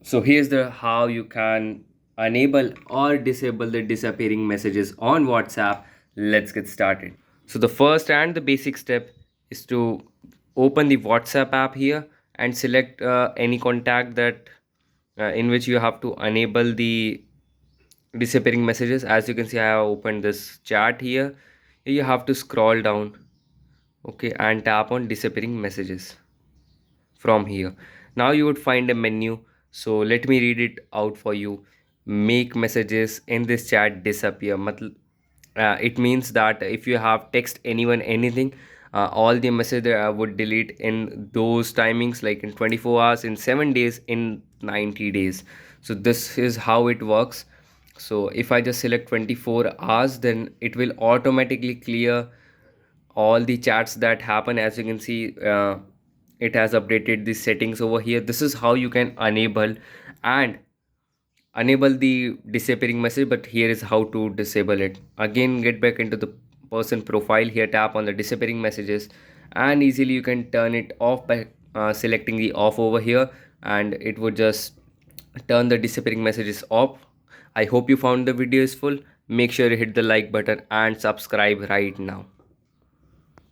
So here's the how you can enable or disable the disappearing messages on WhatsApp. Let's get started. So the first and the basic step is to open the WhatsApp app here and select any contact that in which you have to enable the disappearing messages. As you can see, I have opened this chat here. You have to scroll down, okay, and tap on disappearing messages from here. Now you would find a menu, so let me read it out for you. Make messages in this chat disappear. It means that if you have text anyone anything, all the message would delete in those timings, like in 24 hours, in 7 days, in 90 days. So this is how it works. So if I just select 24 hours, then it will automatically clear all the chats that happen. As you can see, it has updated the settings over here. This is how you can and enable the disappearing message, but here is how to disable it. Again, get back into the person profile here, tap on the disappearing messages, and easily you can turn it off by selecting the off over here, and it would just turn the disappearing messages off. I hope you found the video useful. Make sure you hit the like button and subscribe right now.